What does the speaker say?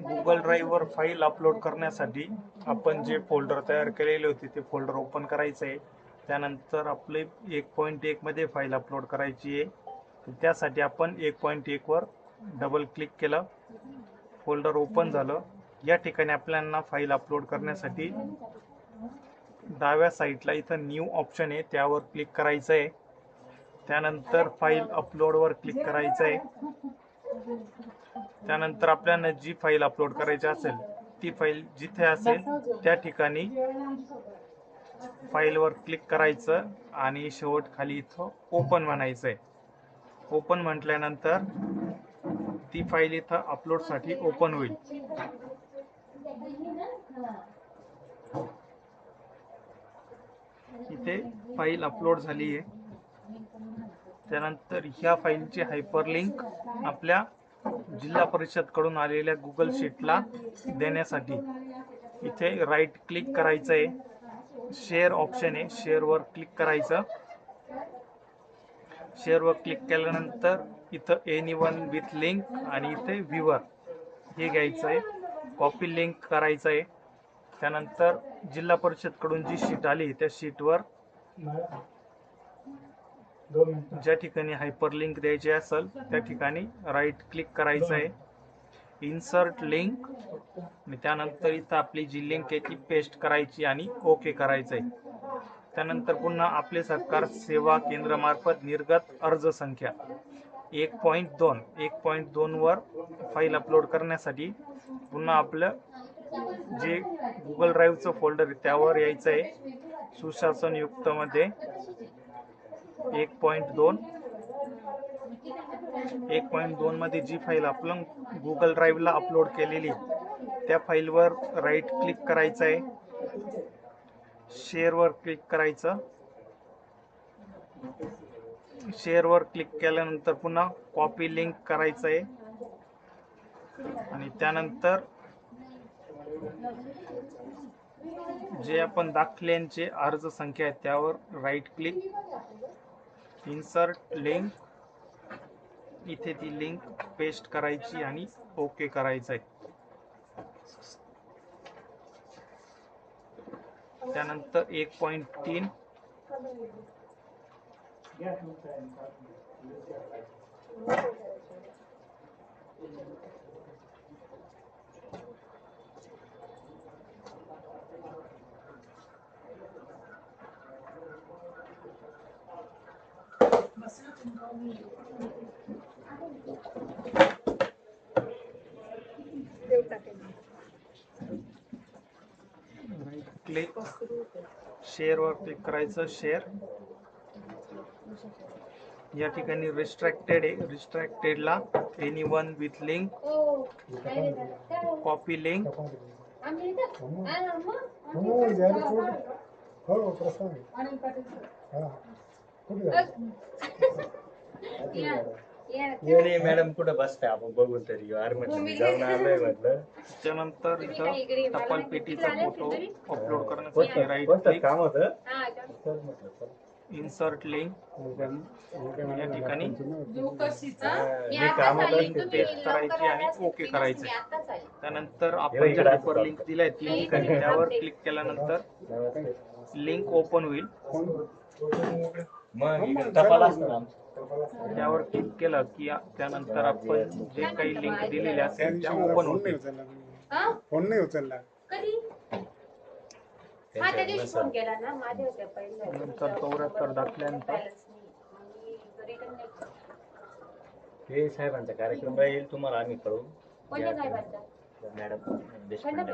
Google drive वर file upload करण्यासाठी आपण जे फोल्डर तयार केलेले होते ते फोल्डर ओपन करायचं आहे. त्यानंतर आपले 1.1 मध्ये फाईल अपलोड करायची आहे. त्यासाठी आपण 1.1 वर डबल क्लिक केलं, फोल्डर ओपन झालं. या ठिकाणी आपल्याला फाईल अपलोड करण्यासाठी डाव्या साईडला इथं न्यू ऑप्शन आहे, त्यावर क्लिक करायचं आहे. त्यानंतर फाईल अपलोड वर क्लिक करायचं आहे. त्यानंतर आपल्याला जी फाईल अपलोड करायची असेल ती फाईल जिथे असेल त्या ठिकाणी फाईलवर क्लिक करायचं आणि शेवट खाली इथं ओपन म्हणायचं आहे. ओपन म्हटल्यानंतर ती फाईल इथं अपलोडसाठी ओपन होईल. इथे फाईल अपलोड झाली आहे. त्यानंतर ह्या फाईलची हायपरलिंक आपल्या जिल्हा परिषद कडून आलेल्या गुगल शीटला देण्यासाठी इथे राईट क्लिक करायचं आहे. शेअर ऑप्शन आहे, शेअर वर क्लिक करायचं. शेअर वर क्लिक केल्यानंतर इथं एनीवन विथ लिंक आणि इथे व्ह्यूअर हे घ्यायचं आहे. कॉपी लिंक करायचं आहे. त्यानंतर जिल्हा परिषद कडून जी शीट आली त्या शीटवर ज्या ठिकाणी हायपरलिंक द्यायची असेल त्या ठिकाणी राईट क्लिक करायचं आहे. इन्सर्ट लिंक आणि त्यानंतर इथं आपली जी लिंक आहे ती पेस्ट करायची आणि ओके करायचं आहे. त्यानंतर पुन्हा आपले सरकार सेवा केंद्रामार्फत निर्गत अर्ज संख्या 1.2 वर फाईल अपलोड करण्यासाठी पुन्हा आपलं जे गुगल ड्राईव्हचं फोल्डर आहे त्यावर यायचं आहे. सुशासन युक्त मध्ये 1.2 मध्ये जी फाईल आपण गुगल ड्राईव्हला अपलोड केलेली त्या फाईलवर राईट क्लिक करायचं आहे. शेअर वर क्लिक करायचं. शेअर वर क्लिक केल्यानंतर पुन्हा कॉपी लिंक करायचं आहे आणि त्यानंतर जे आपण दाखल्यांचे अर्ज संख्या आहे त्यावर राईट क्लिक, इन्सर्ट लिंक, इथे ती लिंक पेस्ट करायची आणि ओके करायचं आहे. त्यानंतर 1.3 क्लिक, शेअर वर क्लिक करायचं. शेअर या ठिकाणी रिस्ट्रिक्टेड आहे, रिस्ट्रिक्टेडला anyone with link, copy link, madam कुठं बसताय आपण बघून तरी जाऊन आलोय म्हटलं. त्यानंतर इथं टपाल पेटीचा फोटो अपलोड करण्यासाठी राईट क्लिक, काम होतं. इन्सर्ट लिंक या ठिकाणी लिंक पेस्ट करायची आणि ओके करायचं. त्यानंतर आपण जे हायपर लिंक दिलाय ती ठिकाणी त्यावर क्लिक केल्यानंतर लिंक ओपन होईल. त्यावर क्लिक केलं की त्यानंतर आपण जे काही लिंक दिलेली असेल त्या ओपन होतील. फोन नाही उचलला. नंतर 74 दाखल्यानंतर हे साहेबांचा कार्यक्रम राहील, तुम्हाला आम्ही कळवू. मॅडम देशपांडे.